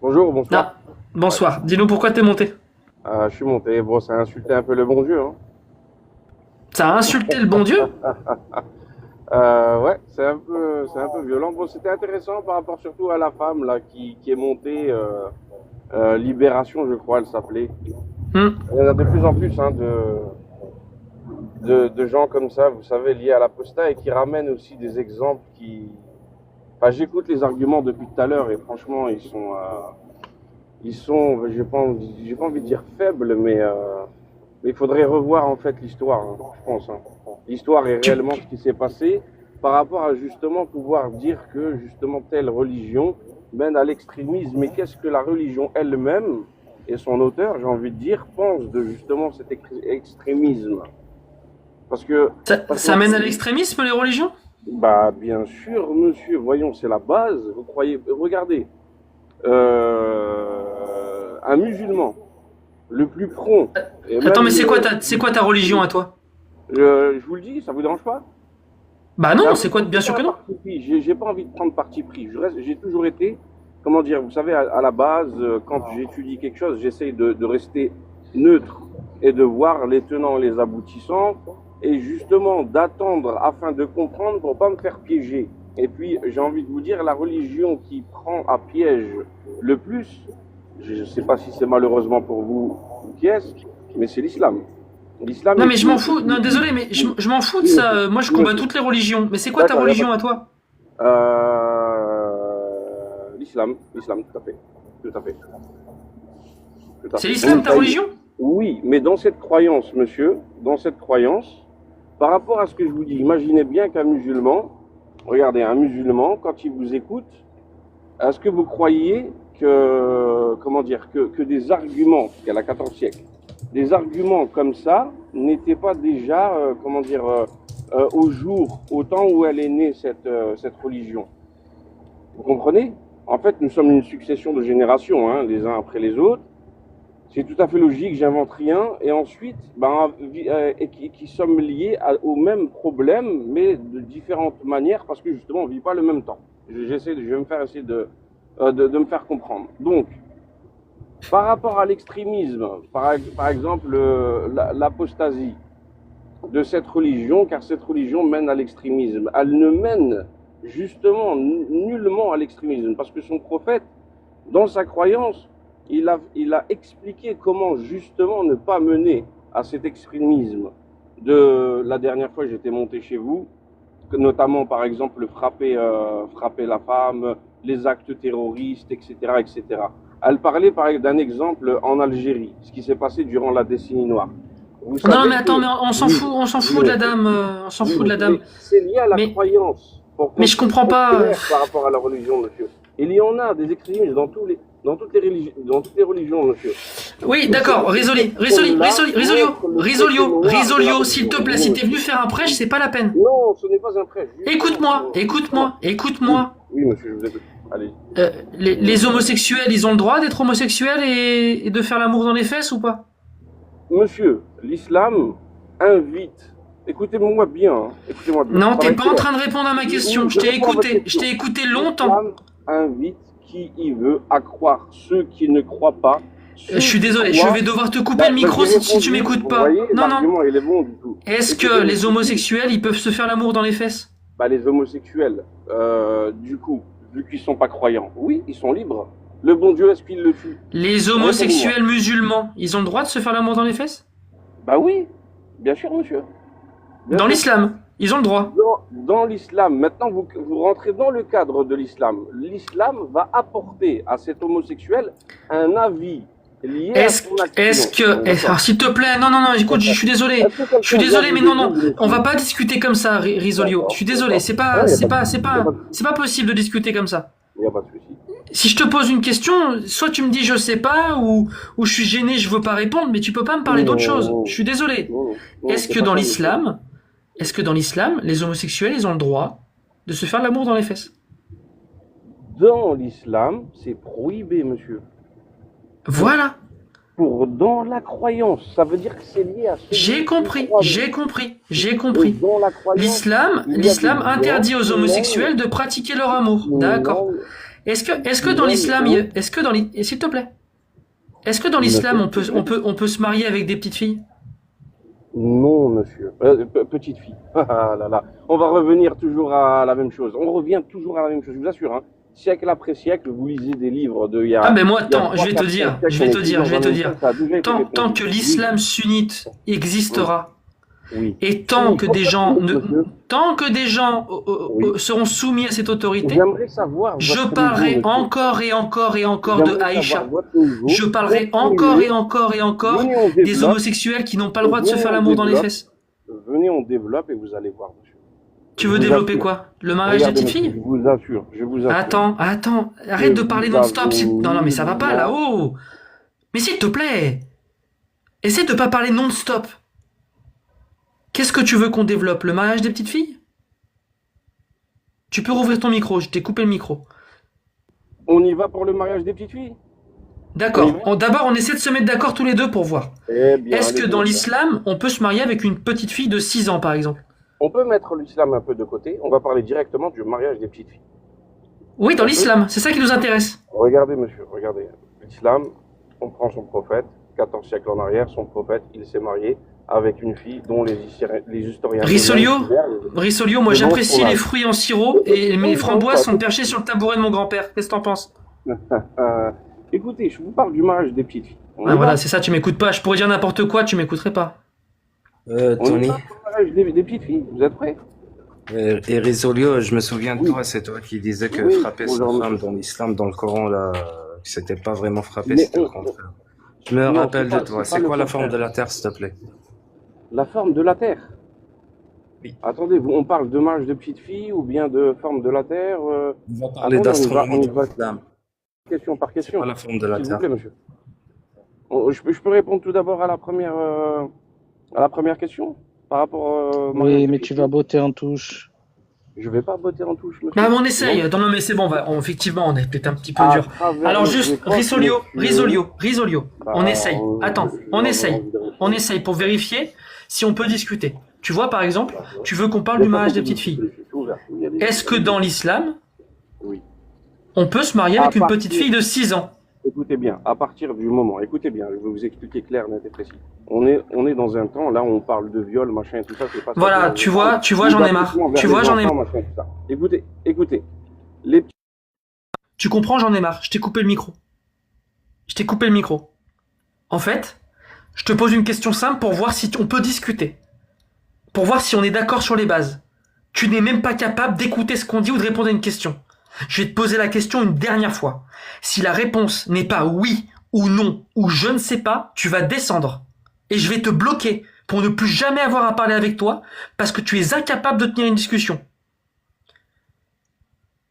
Bonjour, bonsoir. Ah, bonsoir. Dis-nous pourquoi t'es monté. Je suis monté. Bon, ça a insulté un peu le bon Dieu, hein. Ça a insulté le bon Dieu? Ouais, c'est un peu violent. Bon, c'était intéressant par rapport surtout à la femme là qui est montée. Libération, je crois, elle s'appelait. Hmm. Il y en a de plus en plus hein, de gens comme ça, vous savez, liés à l'apostat et qui ramènent aussi des exemples qui. Enfin, j'écoute les arguments depuis tout à l'heure et franchement, ils sont, j'ai pas envie de dire faibles, mais il faudrait revoir en fait l'histoire, hein, je pense. Hein. L'histoire est Tu, réellement ce qui s'est passé par rapport à justement pouvoir dire que justement telle religion mène à l'extrémisme. Mais qu'est-ce que la religion elle-même et son auteur, j'ai envie de dire, pense de justement cet extrémisme? Parce que, ça mène à l'extrémisme, les religions? bah bien sûr, monsieur, voyons, c'est la base. Vous croyez, regardez, un musulman, le plus prompt, et Attends, mais même, c'est quoi ta religion à toi? je vous le dis, ça vous dérange pas? Bah C'est non, un c'est quoi? Bien sûr que non. parti pris. J'ai pas envie de prendre parti pris. J'ai toujours été, comment dire, vous savez, à la base, quand j'étudie quelque chose, j'essaye de rester neutre et de voir les tenants et les aboutissants et justement d'attendre afin de comprendre pour pas me faire piéger. Et puis, j'ai envie de vous dire, la religion qui prend à piège le plus, je ne sais pas si c'est malheureusement pour vous ou qui est-ce, mais c'est l'islam. L'islam Non, est mais je m'en fous. Non, désolé, mais je m'en fous de ça. Moi, je combats toutes les religions. Mais c'est quoi ta D'accord, religion à toi? l'islam, tout à fait. Tout à fait. Tout à C'est fait. l'islam ta religion? Oui, mais dans cette croyance, monsieur, dans cette croyance, par rapport à ce que je vous dis, imaginez bien qu'un musulman, regardez, un musulman, quand il vous écoute, est-ce que vous croyez que, comment dire, que des arguments, parce qu'à la 14e siècle, des arguments comme ça n'étaient pas déjà, comment dire, au jour, au temps où elle est née, cette religion? Vous comprenez? En fait, nous sommes une succession de générations, hein, les uns après les autres. C'est tout à fait logique, j'invente rien. Et ensuite, qui sommes liés au même problème, mais de différentes manières, parce que justement, on ne vit pas le même temps. Je vais me faire essayer de me faire comprendre. Donc, par rapport à l'extrémisme, par exemple, l'apostasie de cette religion, car cette religion mène à l'extrémisme. Elle ne mène justement nullement à l'extrémisme, parce que son prophète, dans sa croyance, il a expliqué comment justement ne pas mener à cet extrémisme. La dernière fois, j'étais monté chez vous, notamment par exemple frapper la femme, les actes terroristes, etc., etc. Elle parlait d'un exemple en Algérie, ce qui s'est passé durant la décennie noire. Vous Non, savez mais attends, que, mais on s'en oui, fout de la monsieur, dame. On s'en oui, fout de la monsieur, dame. mais c'est lié à la Mais, croyance, pour qu'on mais je comprends soit pas. clair par rapport à la religion, monsieur. Il y en a des extrémistes dans toutes les religions, monsieur. Oui, Mais c'est d'accord, parce que Risoli, cette Risoli, personne-là Risoli, Risolio, montre le côté Risolio, noir de la Risolio, s'il religion. te plaît, Oui, si t'es monsieur. venu faire un prêche, c'est pas la peine. Non, ce n'est pas un prêche, justement. Écoute-moi, Justement. écoute-moi, Oui, écoute-moi. oui, monsieur, je vous écoute. Allez. Les homosexuels, ils ont le droit d'être homosexuels et de faire l'amour dans les fesses ou pas? Monsieur, l'islam invite, écoutez-moi bien, hein, écoutez-moi bien, Non, ça va t'es être pas en clair. train de répondre à ma Oui, question. je réponds à votre Je question. t'ai écouté longtemps. L'islam invite qui y veut à croire. Ceux qui ne croient pas, Je ceux suis qui désolé, je croient, vais devoir te couper le micro j'ai si tu répondu, m'écoutes vous pas. voyez, Non, non. l'argument il est bon du tout. Est-ce que Écoutez, les monsieur, homosexuels, ils peuvent se faire l'amour dans les fesses? bah, les homosexuels, du coup, vu qu'ils sont pas croyants, oui, ils sont libres. Le bon Dieu, est-ce qu'il le tue? Les Répondez-moi. homosexuels musulmans, ils ont le droit de se faire l'amour dans les fesses? Bah oui, bien sûr, monsieur. Bien Dans sûr. l'islam, ils ont le droit. Dans l'islam, maintenant vous rentrez dans le cadre de l'islam. L'islam va apporter à cet homosexuel un avis lié à Est-ce son action. alors s'il te plaît, non, non, non, écoute, je suis désolé. Est-ce que quelqu'un Je suis vient désolé, vous mais non, aider non, ou vous on va suivre? pas discuter comme ça, Risolio. Je suis désolé, c'est pas, Ouais, c'est pas, il c'est pas possible de discuter comme ça. n'y a pas de souci. Si je te pose une question, soit tu me dis je sais pas, ou je suis gêné, je veux pas répondre, mais tu peux pas me parler d'autre chose. Je suis désolé. Non, non, Est-ce c'est que pas dans ça, monsieur. l'islam, les homosexuels, ils ont le droit de se faire l'amour dans les fesses? Dans l'islam, c'est prohibé, monsieur. Voilà. Dans la croyance, ça veut dire que c'est lié à celui J'ai qui compris, croit. j'ai compris, j'ai Et compris. dans la croyance, il y a L'islam des gens interdit aux qui homosexuels de pratiquer leur amour. D'accord. Est-ce que dans l'islam, s'il te plaît, est-ce que dans l'islam on peut se marier avec des petites filles? Non, monsieur. Petite fille. Ah là là. On va revenir toujours à la même chose. On revient toujours à la même chose, je vous assure. Hein. Siècle après siècle, vous lisez des livres de il y a. Ah mais moi, il y a attends, je vais te 300 dire, siècles, je vais on te est dire, toujours je vais dans te la même dire. chose, ça a déjà été Tant répondu. que l'islam sunnite existera, Oui. et tant que des gens Monsieur, ne seront soumis à cette autorité, j'aimerais savoir je votre parlerai niveau, monsieur. encore et encore et encore de J'aimerais Aïcha. savoir votre niveau. Je parlerai encore et encore et encore Venez, on des développe. homosexuels qui n'ont pas le droit de se Venez, faire on l'amour dans les développe. fesses. Venez, on développe et vous allez voir, monsieur. Tu Je veux vous développer assure. quoi? Le mariage des Regardez, petites monsieur, filles? je vous assure. Attends, arrête de parler non-stop. Non, mais ça va pas là. là-haut. Mais s'il te plaît, essaie de pas parler non-stop. Qu'est-ce que tu veux qu'on développe? Le mariage des petites filles? Tu peux rouvrir ton micro, je t'ai coupé le micro. On y va pour le mariage des petites filles? D'accord. Oui. D'abord, on essaie de se mettre d'accord tous les deux pour voir. Eh bien, Est-ce que allez-y, dans on y va. l'islam, on peut se marier avec une petite fille de 6 ans, par exemple? On peut mettre l'islam un peu de côté. On va parler directement du mariage des petites filles. Oui, dans l'islam, c'est ça qui nous intéresse. Regardez, monsieur, regardez. L'islam, on prend son prophète, 14 siècles en arrière, son prophète, il s'est marié avec une fille dont les historiens... Rissolio, moi C'est bon, j'apprécie voilà. les fruits en sirop et mes framboises sont perchées sur le tabouret de mon grand-père. Qu'est-ce que t'en penses? Écoutez, je vous parle du mariage des petites filles. On Ah y voilà, va c'est ça, tu m'écoutes pas. Je pourrais dire n'importe quoi, tu m'écouterais pas. On y Tony, va pour le mariage des petites filles. Vous êtes prêts? et Risolio, je me souviens de Oui. toi, c'est toi qui disais que Oui, frapper sa bonjour, femme monsieur. dans l'islam, dans le Coran, là, que c'était pas vraiment frapper, Mais c'était le contraire. Je me Non, rappelle c'est de pas- toi. c'est C'est pas quoi le la forme contraire. de la terre, s'il te plaît? La forme de la terre. Oui. Attendez, on parle de mariage de petites filles ou bien de forme de la terre On va parler Attendez, d'astronomie on de y va l'islam. question par C'est question. quoi la forme de la S'il vous terre? plaît, monsieur. Je peux répondre tout d'abord à la première question par rapport au mariage Oui, de mais petites tu vas filles. botter en touche. Je vais pas botter en touche, monsieur. Ah, mais on essaye. Non. Non, mais c'est bon, effectivement, on est peut-être un petit peu À dur. travers Alors les juste, époques, Risolio, monsieur. on essaye. Attends, on essaye. On essaye. essaye pour vérifier si on peut discuter. Tu vois, par exemple, tu veux qu'on parle du mariage des petites filles. Est-ce que dans l'islam, Oui. on peut se marier À avec une partir- petite fille de 6 ans? Écoutez bien, à partir du moment, écoutez bien, je vais vous expliquer clair, net et précis. On est dans un temps, là, on parle de viol, machin, tout ça, c'est pas ça. Voilà, que- tu vois, j'en ai marre. Vers Tu les vois, j'en ai enfants, marre. machin, tout ça. Écoutez. Les petits- Tu comprends, j'en ai marre. Je t'ai coupé le micro. En fait, je te pose une question simple pour voir si on peut discuter. Pour voir si on est d'accord sur les bases. Tu n'es même pas capable d'écouter ce qu'on dit ou de répondre à une question. Je vais te poser la question une dernière fois. Si la réponse n'est pas oui ou non ou je ne sais pas, tu vas descendre. Et je vais te bloquer pour ne plus jamais avoir à parler avec toi parce que tu es incapable de tenir une discussion.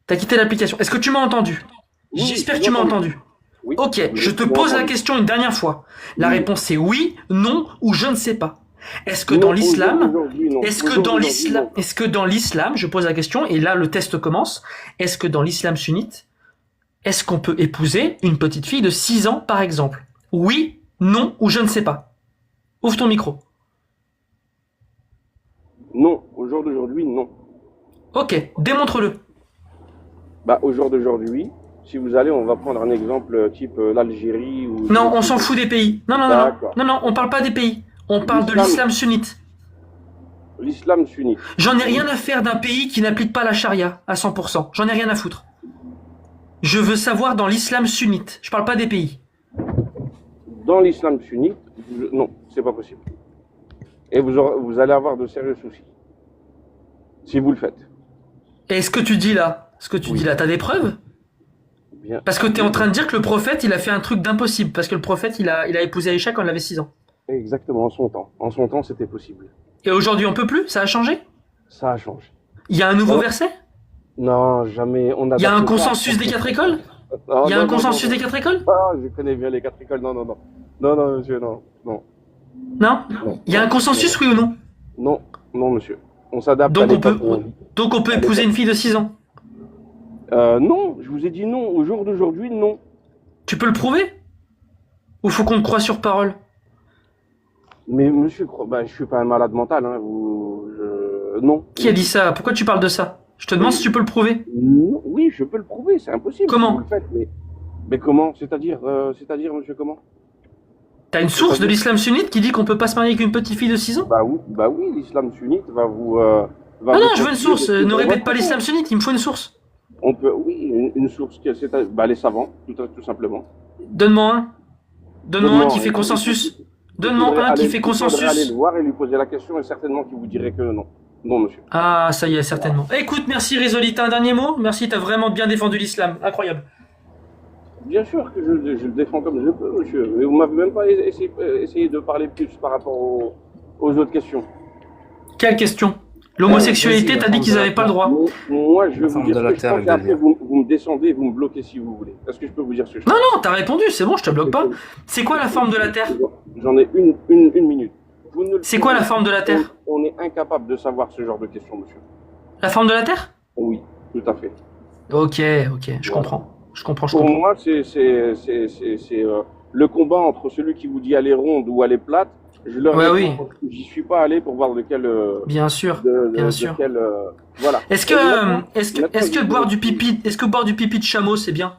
T'as quitté l'application. Est-ce que tu m'as entendu? Oui, J'espère que je tu vous m'as entends. entendu. Oui, Ok, je te pose la question une dernière fois. La Oui. réponse est oui, non ou je ne sais pas. Est-ce que Non, dans l'islam, aujourd'hui, non. est-ce que dans l'islam, je pose la question et là le test commence. Est-ce que dans l'islam sunnite, est-ce qu'on peut épouser une petite fille de 6 ans par exemple? Oui, non ou je ne sais pas. Ouvre ton micro. Non, au jour d'aujourd'hui, non. Ok, démontre-le. Bah, au jour d'aujourd'hui, si vous allez, on va prendre un exemple type l'Algérie ou... Non, on s'en fout des pays. Non, D'accord. non, on parle pas des pays. On parle de L'islam. l'islam sunnite. L'islam sunnite. J'en ai rien à faire d'un pays qui n'applique pas la charia à 100%. J'en ai rien à foutre. Je veux savoir dans l'islam sunnite. Je parle pas des pays. Dans l'islam sunnite, non, c'est pas possible. Et vous allez avoir de sérieux soucis. Si vous le faites. Et ce que tu dis là, t'as des preuves? Bien. Parce que t'es en train de dire que le prophète, il a fait un truc d'impossible. Parce que le prophète, il a épousé Aïcha quand elle avait 6 ans. Exactement, en son temps. En son temps, c'était possible. Et aujourd'hui, on peut plus? Ça a changé? Ça a changé. Il y a un nouveau Non. verset? Non, jamais. Il y a un consensus des 4 écoles? Il y a un consensus des 4 écoles? Ah, je connais bien les 4 écoles. Non, monsieur, non. Non? Non. Il y a un consensus, oui ou non? Non, monsieur. On s'adapte Donc à l'époque. Donc on peut épouser une fille de 6 ans? Non, je vous ai dit non. Au jour d'aujourd'hui, non. Tu peux le prouver? Ou faut qu'on te croie sur parole? Mais monsieur, je suis pas un malade mental, hein. Non. Qui a dit ça? Pourquoi tu parles de ça? Je te demande si tu peux le prouver. Non, oui, je peux le prouver, c'est impossible. Comment? Vous le faites, mais comment? C'est-à-dire, monsieur, comment? T'as une source de l'islam sunnite qui dit qu'on peut pas se marier avec une petite fille de 6 ans? Bah oui, l'islam sunnite va vous. Va Ah vous non, je veux une source. conseiller de Ne suivre répète votre pas l'islam foi. sunnite, il me faut une source. On peut, oui, une source, les savants, tout simplement. Donne-moi un. Donne-moi un qui fait il- consensus. il Donne-moi faudrait un qui aller- fait il faudrait aller consensus. le voir et lui poser la question et certainement qu'il vous dirait que non. Non, monsieur. Ah, ça y est, certainement. Écoute, merci Rizoli, t'as un dernier mot? Merci, t'as vraiment bien défendu l'islam. Incroyable. Bien sûr que je le défends comme je peux, monsieur. Mais vous m'avez même pas essayé de parler plus par rapport aux autres questions. Quelle question? L'homosexualité, Vas-y, t'as dit qu'ils avaient pas le droit. Moi, je vais vous Forme dire de ce la que je terre, pense il et après devient. vous me descendez et vous me bloquez si vous voulez. Est-ce que je peux vous dire ce que je Non, pense? non, t'as répondu, c'est bon, je te bloque pas. C'est quoi la forme de la Terre? J'en ai une minute. Vous ne le C'est quoi la pouvez- forme de la Terre? On est incapable de savoir ce genre de questions, monsieur. La forme de la Terre? Oui, tout à fait. Ok, je comprends. Je comprends. Pour moi, c'est le combat entre celui qui vous dit elle est ronde ou elle est plate. Je leur Ouais, réponds parce que j'y suis pas allé pour voir de quel. Bien sûr, bien sûr. Voilà. Est-ce que, est-ce que boire du pipi de chameau, c'est bien?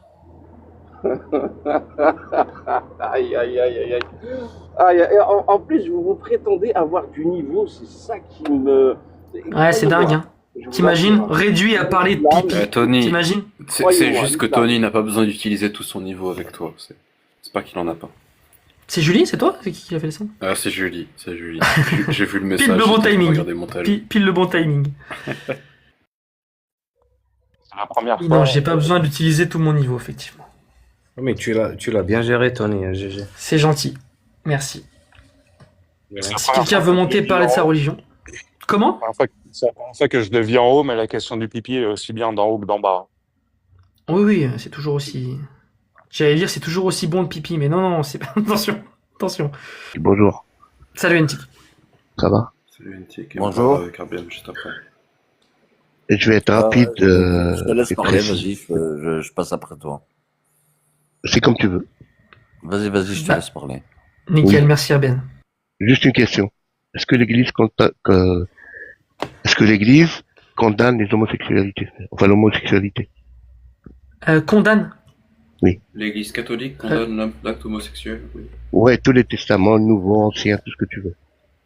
Aïe, aïe, aïe, aïe, aïe. Aïe, et en plus, vous prétendez avoir du niveau, c'est ça qui me. Ouais, c'est dingue, hein. Je vous T'imagines? assure. Réduit à parler de pipi. Tony, T'imagines? c'est juste que Tony n'a pas besoin d'utiliser tout son niveau avec toi. C'est pas qu'il en a pas. C'est Julie, c'est toi? C'est qui a fait ça? Ah, c'est Julie. J'ai vu le message. Pile le bon j'ai timing. regardé le montage. Pile le bon timing. C'est la première fois. Non, j'ai pas besoin d'utiliser tout mon niveau, effectivement. Mais tu l'as bien géré, Tony, hein, GG. C'est gentil. Merci. C'est la Si première quelqu'un fois veut que monter je parler de vis sa en haut. religion. Comment? C'est la première fois que je le vis en haut, mais la question du pipi est aussi bien d'en haut que d'en bas. Oui, c'est toujours aussi. J'allais dire, c'est toujours aussi bon le pipi, mais non, c'est pas. Attention. Bonjour, Salut, NT. ça va? Salut, NTK. Bonjour. Avec RBM juste après. Et je vais être rapide. Je te laisse et parler, précis. vas-y, je passe après toi. C'est comme tu veux. Vas-y, je te Bah. laisse parler. Nickel, Oui. merci Ben. Juste une question. Est-ce que l'Église condamne les homosexualités, enfin l'homosexualité? Condamne. L'église catholique condamne l'acte homosexuel. Oui. Ouais, tous les testaments, nouveaux, anciens, tout ce que tu veux.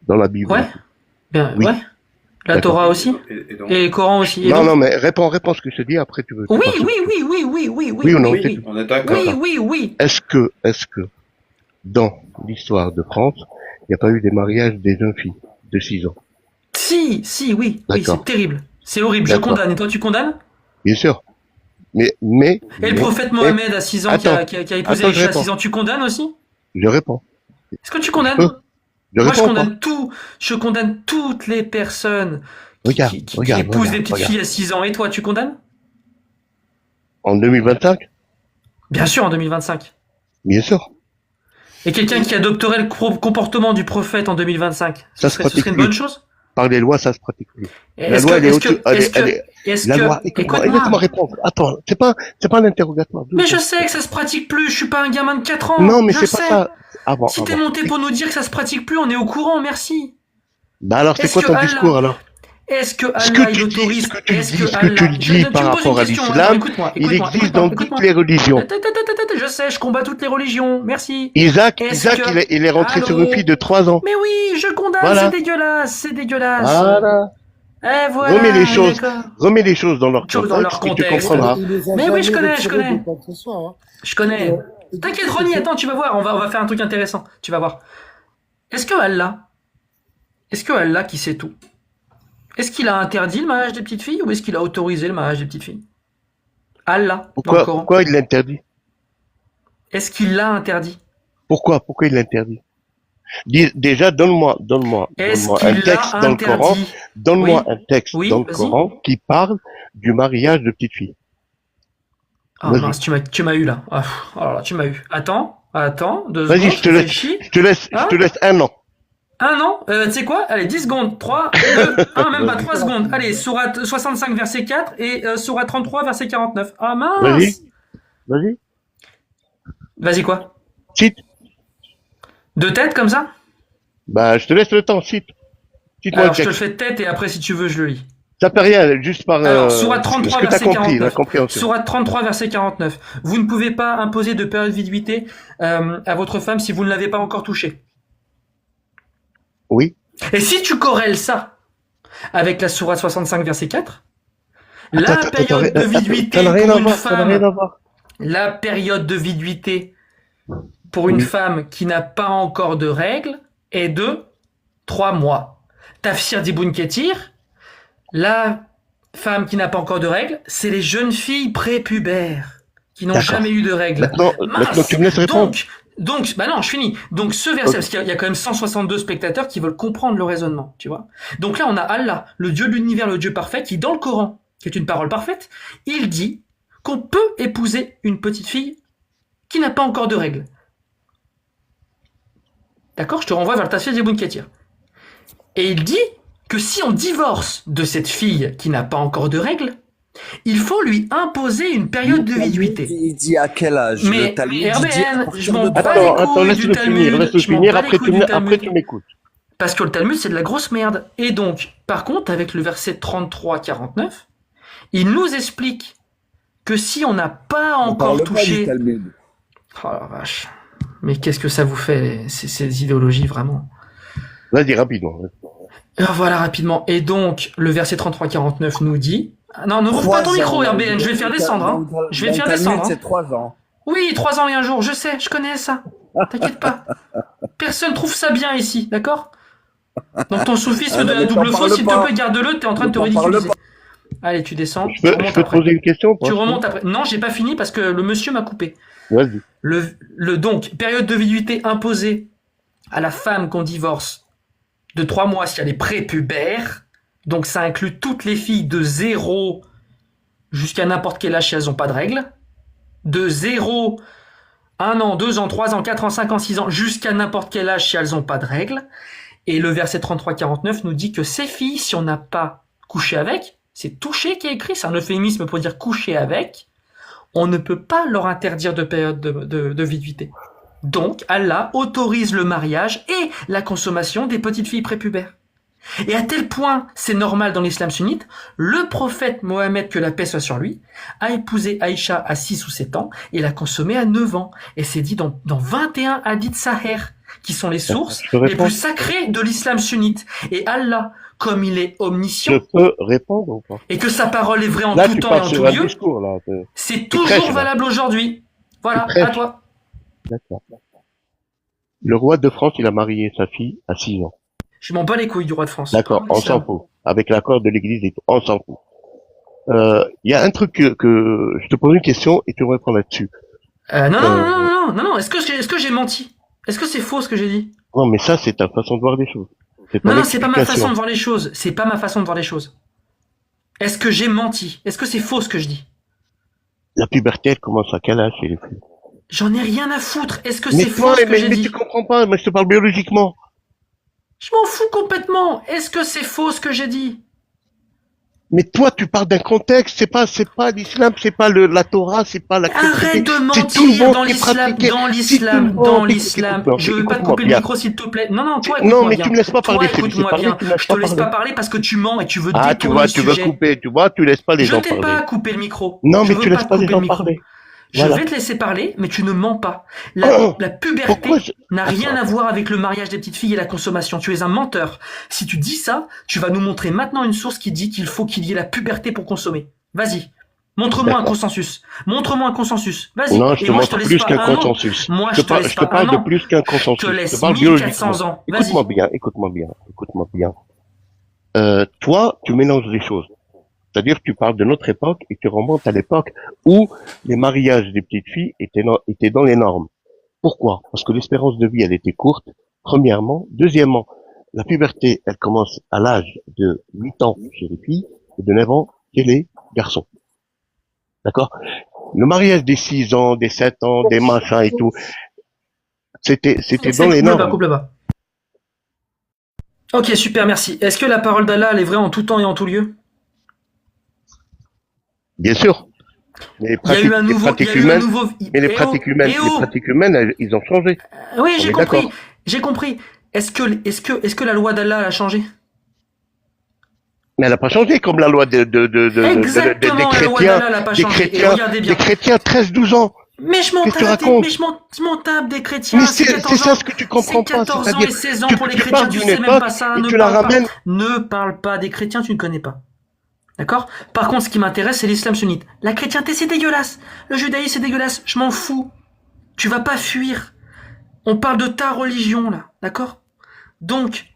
Dans la Bible. Ouais. Bien, Oui. ouais. La D'accord. Torah aussi. Et donc, Et le Coran aussi. Et Non, donc- non, mais réponds ce que je te dis, après tu veux. Oui, tu penses- Oui ou non, c'est tout. on est d'accord. Oui. Est-ce que, dans l'histoire de France, il n'y a pas eu des mariages des jeunes filles de 6 ans? Si, oui, D'accord. c'est terrible. C'est horrible, je D'accord. condamne. Et toi, tu condamnes? Bien sûr. Mais, Et le prophète Mohamed à 6 ans, Attends. qui a épousé Attends, Aïcha je à réponds. 6 ans, tu condamnes aussi? je réponds. Est-ce que tu condamnes? Je Moi, je réponds pas. condamne tout. Je condamne toutes les personnes Regarde, qui regarde, épousent des petites regarde. filles à 6 ans. Et toi, tu condamnes? En 2025? Bien sûr, en 2025. Bien sûr. Et quelqu'un qui adopterait le comportement du prophète en 2025, Ça ce se serait une pratique bonne plus. chose? Par les lois, ça se pratique plus. Et La est-ce loi, que- elle est est-ce au-dessus. que- est-ce La que- loi, écoute-moi, écoute-moi. laisse-moi répondre. Attends, c'est pas un interrogatoire. Mais je sais que ça se pratique plus, je suis pas un gamin de 4 ans. Non, mais je c'est sais. pas ça. Avant, Si t'es avant. monté pour nous dire que ça se pratique plus, on est au courant, merci. Bah alors, c'est Est-ce quoi que ton Allah- discours alors? Est-ce que Ce que Allah il tu dis, autorise ce que tu est-ce dis, que ce que Allah tu je- dis tu me par poses une rapport à question, l'islam, attends, écoute-moi, Il écoute-moi, existe écoute-moi, dans écoute-moi. toutes les religions. Je sais, je combats toutes les religions, merci. Isaac, Est-ce que- il est rentré Allô sur une fille de 3 ans. Mais oui, je condamne, Voilà. c'est dégueulasse. Voilà. Voilà, Remets les choses, d'accord. remets les choses dans leur Choses dans leur contexte et tu contexte. comprendras. Mais oui, je connais. De quoi que ce soit, hein. Je connais. T'inquiète, Ronnie, attends, tu vas voir, on va faire un truc intéressant, tu vas voir. Est-ce que Allah qui sait tout, est-ce qu'il a interdit le mariage des petites filles ou est-ce qu'il a autorisé le mariage des petites filles? Allah, dans le Coran. Pourquoi il l'interdit? Est-ce qu'il l'a interdit? Pourquoi il l'interdit? Déjà, donne-moi Est-ce un qu'il texte l'a dans le Coran. interdit? Donne-moi Oui. un texte Oui, dans le vas-y. Coran qui parle du mariage de petites filles. Ah Vas-y. mince, tu m'as eu là. Ah, pff, oh là là, tu m'as eu. Attends, 2 Vas-y, secondes, je te laisse. réfléchis. Je te laisse un an. Un an, tu sais quoi? Allez, 10 secondes. 3, 2, 1, même pas 3 secondes. Allez, sourate 65, verset 4 et sourate 33, verset 49. Ah mince! Vas-y. Vas-y, quoi? Cite. De tête, comme ça? Bah, je te laisse le temps, cite. Cite-moi le Alors, je te le texte. fais de tête et après, si tu veux, je le lis. Ça fait rien, juste par Alors, sourate 33, ce que t'as verset compris, la 49. compréhension. Sourate 33, verset 49. Vous ne pouvez pas imposer de période de viduité à votre femme si vous ne l'avez pas encore touchée. Oui. Et si tu corrèles ça avec la sourate 65, verset 4, la période de viduité ça n'a rien pour à une voir, ça n'a rien femme, à voir. la période de viduité pour une Oui. femme qui n'a pas encore de règles est de 3 mois. Tafsir d'Ibn Kathir, la femme qui n'a pas encore de règles, c'est les jeunes filles prépubères qui n'ont D'accord. jamais eu de règles. Maintenant, tu me laisses répondre. Donc, bah non, je finis. Donc, ce verset, Ok. parce qu'il y a quand même 162 spectateurs qui veulent comprendre le raisonnement, tu vois. Donc là, on a Allah, le Dieu de l'univers, le Dieu parfait, qui, dans le Coran, qui est une parole parfaite, il dit qu'on peut épouser une petite fille qui n'a pas encore de règles. D'accord? Je te renvoie vers le Tafsir d'Ibn Kathir. Et il dit que si on divorce de cette fille qui n'a pas encore de règles, il faut lui imposer une période de viduité. Il dit à quel âge? Mais Le Talmud, il dit à RBN, partir je m'en de bats trois les ans. Attends, couilles laisse-le du finir, Talmud, laisse-le je m'en finir, bats les après couilles du Talmud. après tu m'écoutes. Parce que le Talmud, c'est de la grosse merde. Et donc, par contre, avec le verset 33-49, il nous explique que si on n'a pas On encore parle pas du touché... Talmud. Oh la vache. Mais qu'est-ce que ça vous fait, ces idéologies, vraiment? Vas-y, rapidement. Alors voilà, rapidement. Et donc, le verset 33-49 nous dit... Ah non, ne rouvre pas ton 3 micro, ans. RBN, je vais te faire descendre. Hein. Je vais te faire Dans le Talmud, descendre. Hein. c'est 3 ans. Oui, 3 ans et un jour, je sais, je connais ça. T'inquiète pas. Personne trouve ça bien ici, d'accord? Donc ton soufisme Ah, de non, la mais double t'en fausse, parles s'il te pas. plaît, garde-le, t'es en train de te T'en parles ridiculiser. Allez, tu descends, Je tu peux remontes te après. poser une question? Tu remontes après. Non, j'ai pas fini parce que le monsieur m'a coupé. Vas-y. Donc, période de viduité imposée à la femme qu'on divorce de 3 mois si elle est prépubère. Donc ça inclut toutes les filles de 0 jusqu'à n'importe quel âge si elles n'ont pas de règles. De 0, 1 an, 2 ans, 3 ans, 4 ans, 5 ans, 6 ans, jusqu'à n'importe quel âge si elles n'ont pas de règles. Et le verset 33-49 nous dit que ces filles, si on n'a pas couché avec, c'est toucher qui est écrit, c'est un euphémisme pour dire coucher avec, on ne peut pas leur interdire de période de viduité. Donc, Allah autorise le mariage et la consommation des petites filles prépubères. Et à tel point, c'est normal dans l'islam sunnite, le prophète Mohammed, que la paix soit sur lui, a épousé Aïcha à 6 ou 7 ans et l'a consommée à 9 ans. Et c'est dit dans 21 hadiths Sahih, qui sont les sources Je peux les répondre? plus sacrées de l'islam sunnite. Et Allah, comme il est Je omniscient, peux répondre ou pas? et que sa parole est vraie en Là, tout tu temps et en passes tout sur un lieu, discours, là. c'est prêches, toujours là. valable aujourd'hui. Voilà, Tu prêches. à toi. D'accord. Le roi de France, il a marié sa fille à 6 ans. Je m'en bats les couilles du roi de France. D'accord, on s'en fout. Avec l'accord de l'église et tout, on s'en fout. Il y a un truc que je te pose une question et tu me réponds là-dessus. Non. Est-ce que j'ai menti? Est-ce que c'est faux ce que j'ai dit? Non, mais ça, c'est ta façon de voir les choses. C'est Non, ton c'est pas ma explication. façon de voir les choses. C'est pas ma façon de voir les choses. Est-ce que j'ai menti? Est-ce que c'est faux ce que je dis? La puberté, elle commence à quel âge chez les filles? J'en ai rien à foutre. Est-ce que Mais c'est toi, faux ce que mais j'ai tu dit? comprends pas, moi je te parle biologiquement. Je m'en fous complètement. Est-ce que c'est faux ce que j'ai dit? Mais toi, tu parles d'un contexte, c'est pas l'islam, c'est pas la Torah, c'est pas la Arrête de c'est tout le mentir monde dans qui l'islam, pratique. dans C'est l'islam, tout le dans monde. l'islam. Écoute-moi, Je veux pas te écoute-moi couper le bien. micro s'il te plaît. Non, toi Non, écoute-moi mais bien. tu me laisses pas parler, Toi je te laisse écoute-moi parler, bien. tu me laisses Je te pas laisse pas parler. parler parce que tu mens et tu veux Ah, tu détourner vois, le tu veux sujet. couper, tu laisses pas les Je gens t'ai parler. pas coupé le micro. Non, Je mais veux tu laisses pas les couper gens le micro. parler. Je Voilà. vais te laisser parler, mais tu ne mens pas. La puberté Pourquoi n'a rien Attends. à voir avec le mariage des petites filles et la consommation. Tu es un menteur. Si tu dis ça, tu vas nous montrer maintenant une source qui dit qu'il faut qu'il y ait la puberté pour consommer. Vas-y. Montre-moi un D'accord. consensus. Montre-moi un consensus. Vas-y. Non, je Et te moi, montre laisse plus pas qu'un un an. consensus. Moi, Je te laisse pas parle un de an. plus qu'un consensus. Je te laisse te parle 1400 biologiquement. ans. Vas-y. Écoute-moi bien. Toi, tu mélanges les choses. C'est-à-dire que tu parles de notre époque et tu remontes à l'époque où les mariages des petites filles étaient dans les normes. Pourquoi? Parce que l'espérance de vie, elle était courte, premièrement. Deuxièmement, la puberté, elle commence à l'âge de 8 ans chez les filles et de 9 ans chez les garçons. D'accord? Le mariage des 6 ans, des 7 ans, des machins et tout, c'était dans les normes. Coupe là-bas. Ok, super, merci. Est-ce que la parole d'Allah, elle est vraie en tout temps et en tout lieu? Bien sûr. Les Il y a eu un nouveau... pratiques humaines, mais les pratiques humaines, ils ont changé. Oui, On j'ai est compris. d'accord. J'ai compris. Est-ce que la loi d'Allah a changé? Mais elle n'a pas changé comme la loi Exactement, des la loi chrétiens, d'Allah n'a pas des changé. Et chrétiens, regardez bien. des chrétiens 13-12 ans. Mais je m'en Qu'est-ce que tu tape, racontes? je m'en tape des chrétiens. Mais C'est c'est 14 ça ans. ce que tu C'est comprends pas. 14 ans C'est-à-dire, et 16 ans tu, pour les tu chrétiens. parles Tu d'une sais même époque pas ça. et Ne tu la parle pas. ramènes. Ne parle pas des chrétiens, tu ne connais pas. D'accord? Par contre, ce qui m'intéresse, c'est l'islam sunnite. La chrétienté, c'est dégueulasse. Le judaïsme, c'est dégueulasse. Je m'en fous. Tu vas pas fuir. On parle de ta religion, là. D'accord? Donc,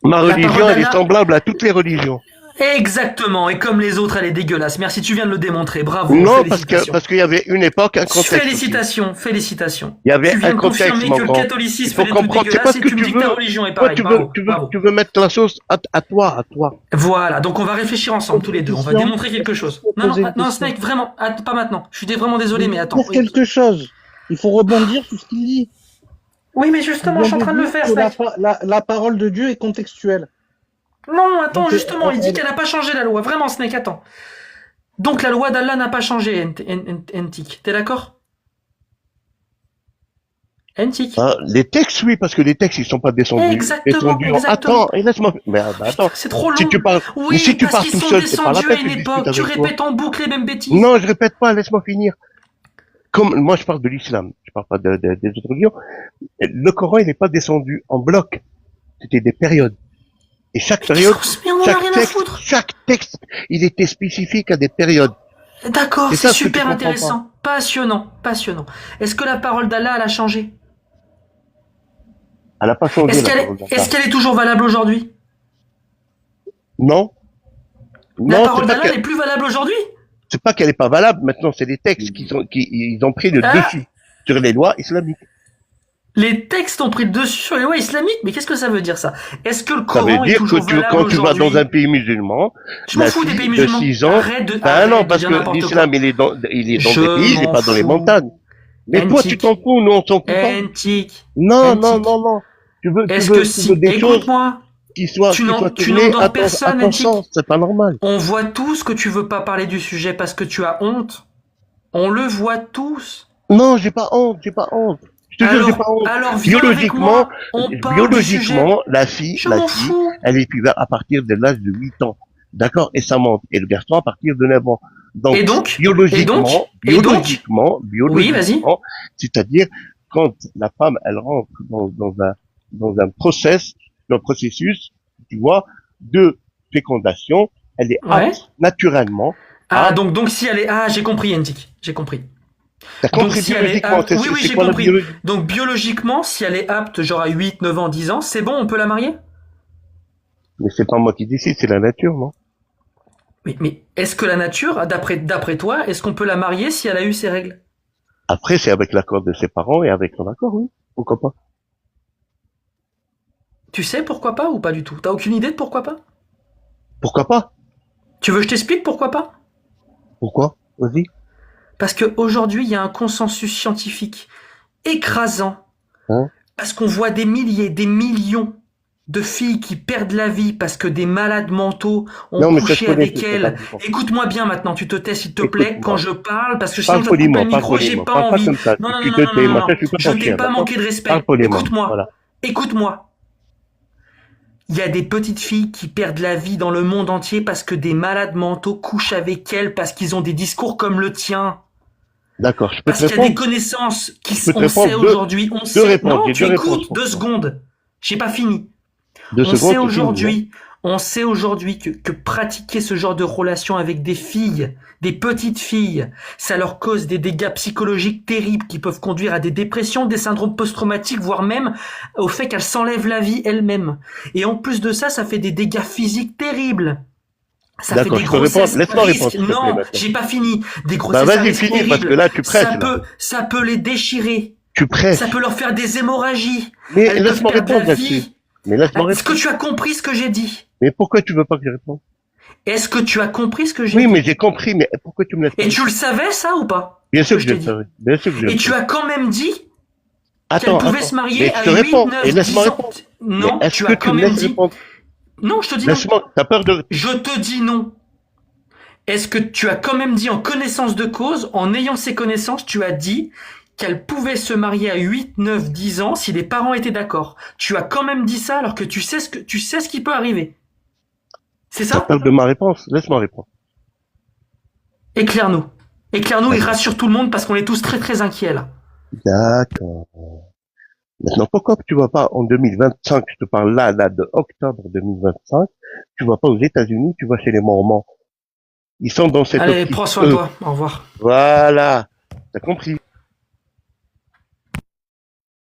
Ma la religion, parole elle est d'Allah, semblable à toutes les religions. exactement. Et comme les autres, elle est dégueulasse. Merci, tu viens de le démontrer. Bravo. Non, Félicitations. parce qu'il y avait une époque, un contexte aussi. Félicitations, félicitations. Il y avait Tu viens un de contexte, confirmer mon que le grand. Il catholicisme faut est des trucs comprendre, c'est pas dégueulasses ce et que tu me tu dis que ta veux. religion est Toi, pareille. Bravo, bravo. tu veux mettre la sauce à toi. Voilà, donc on va réfléchir ensemble tous les deux. On va démontrer quelque chose. Non, Snake, vraiment, pas maintenant. Je suis vraiment désolé, mais attends. Pour quelque chose, il faut rebondir sur ce qu'il dit. Oui, mais justement, je suis en train de le faire, Que Snake. la parole de Dieu est contextuelle. Non, attends, Donc, justement, il dit qu'elle n'a pas changé la loi. Vraiment, Snake, attends. Donc la loi d'Allah n'a pas changé, Entik. T'es d'accord? Entik. Ah, les textes, oui, parce que les textes, ils sont pas descendus. Exactement, Attends, et laisse-moi. Mais attends. C'est trop long. Si tu parles, Oui, mais si tu parce pars qu'ils tout sont seul, c'est pas la descendus peine à que une je époque. discute Tu avec toi. répètes en boucle les mêmes bêtises. Non, je répète pas, laisse-moi finir. Comme moi, je parle de l'islam, je parle pas des autres religions. Le Coran, il n'est pas descendu en bloc. C'était des périodes. Et chaque période, Mais on en a rien à foutre. chaque texte, il était spécifique à des périodes. D'accord, C'est c'est ça ce que tu super comprends intéressant. Passionnant. Est-ce que la parole d'Allah, elle a changé? Elle n'a pas changé. Est-ce qu'elle est toujours valable aujourd'hui? Non. La Non, parole d'Allah, elle est plus valable aujourd'hui? c'est pas qu'elle est pas valable. Maintenant, c'est les textes ils ont pris le dessus sur les lois islamiques. Les textes ont pris le dessus sur les lois islamiques, mais qu'est-ce que ça veut dire ça? Est-ce que le Ça Coran veut est dire toujours que valable quand tu vas aujourd'hui? dans un pays musulman, Je m'en la fous des fille pays de musulmans. 6 ans, Arrête de non, parce dire que n'importe l'islam, quoi. il est dans des Je pays, il est m'en pas dans les fous. montagnes. Mais toi, tu Antique. t'en fous, nous, on s'en fout pas. Antique. Non, Antique. non. Tu veux Est-ce que tu veux des choses écoute-moi, qui soient tu tournées n'endors à personne, ton Antique. sens. C'est pas normal. On voit tous que tu veux pas parler du sujet parce que tu as honte. On le voit tous. Non, j'ai pas honte. Je te jure, j'ai pas honte. Alors viens avec moi, on parle du sujet. Biologiquement, la fille, Je m'en fous. elle est puberre à partir de l'âge de 8 ans. D'accord? Et ça monte. Et le garçon à partir de 9 ans. Donc, Et donc biologiquement, Oui, vas-y. c'est-à-dire, quand la femme, elle rentre dans un processus, tu vois, de fécondation, elle est apte, naturellement. Donc si elle est... j'ai compris, Antique. J'ai compris. T'as Donc compris si elle est biologiquement, apte... Oui, j'ai quoi la compris. biologie? Donc biologiquement, si elle est apte, genre à 8, 9 ans, 10 ans, c'est bon, on peut la marier? Mais c'est pas moi qui décide, c'est la nature, non? Mais est-ce que la nature, d'après toi, est-ce qu'on peut la marier si elle a eu ses règles? Après, c'est avec l'accord de ses parents et avec son accord, oui. Pourquoi pas? Tu sais pourquoi pas ou pas du tout? T'as aucune idée de pourquoi pas? Pourquoi pas? Tu veux que je t'explique pourquoi pas? Pourquoi? Vas-y. Parce qu'aujourd'hui, il y a un consensus scientifique écrasant. Parce qu'on voit des milliers, des millions de filles qui perdent la vie parce que des malades mentaux ont couché avec elles. Écoute-moi bien maintenant, tu te tais s'il te plaît quand je parle, parce que sinon je te coupe le micro, j'ai pas envie. Non, je t'ai pas manqué de respect. Écoute-moi. Il y a des petites filles qui perdent la vie dans le monde entier parce que des malades mentaux couchent avec elles parce qu'ils ont des discours comme le tien. D'accord, je peux te répondre. Parce qu'il y a des connaissances on sait aujourd'hui, on sait. Non, tu écoutes 2 secondes. J'ai pas fini. On sait aujourd'hui que pratiquer ce genre de relation avec des filles, des petites filles, ça leur cause des dégâts psychologiques terribles qui peuvent conduire à des dépressions, des syndromes post-traumatiques, voire même au fait qu'elles s'enlèvent la vie elles-mêmes. Et en plus de ça, ça fait des dégâts physiques terribles. Ça fait des grossesses laisse-moi répondre. Non, j'ai pas fini. Des grossesses vas-y, finis, parce que là, tu presses. Ça peut les déchirer. Tu presses. Ça peut leur faire des hémorragies. Mais laisse-moi répondre là-dessus. Est-ce que tu as compris ce que j'ai dit? Mais pourquoi tu veux pas que je réponde? Est-ce que tu as compris ce que j'ai dit? Oui, mais j'ai compris, mais pourquoi tu me laisses pas? Et tu le savais, ça, ou pas? Bien sûr que je le savais. Bien sûr que je le savais. Et tu as quand même dit qu'elle pouvait se marier à 8, 9, 10 ans. Non, tu as quand même dit... Non, je te dis non. T'as peur de... Je te dis non. Est-ce que tu as quand même dit en connaissance de cause, en ayant ces connaissances, tu as dit qu'elle pouvait se marier à 8, 9, 10 ans si les parents étaient d'accord. Tu as quand même dit ça alors que tu sais ce qui peut arriver. C'est Ça ça? parle de ma réponse. Laisse-moi répondre. Éclaire-nous. Éclaire-nous et rassure tout le monde parce qu'on est tous très très inquiets là. D'accord. Maintenant, pourquoi tu vas pas en 2025, je te parle là de octobre 2025, tu vas pas aux États-Unis, tu vas chez les Mormons. Ils sont dans cette Allez, optique. prends soin de toi. Au revoir. Voilà. T'as compris.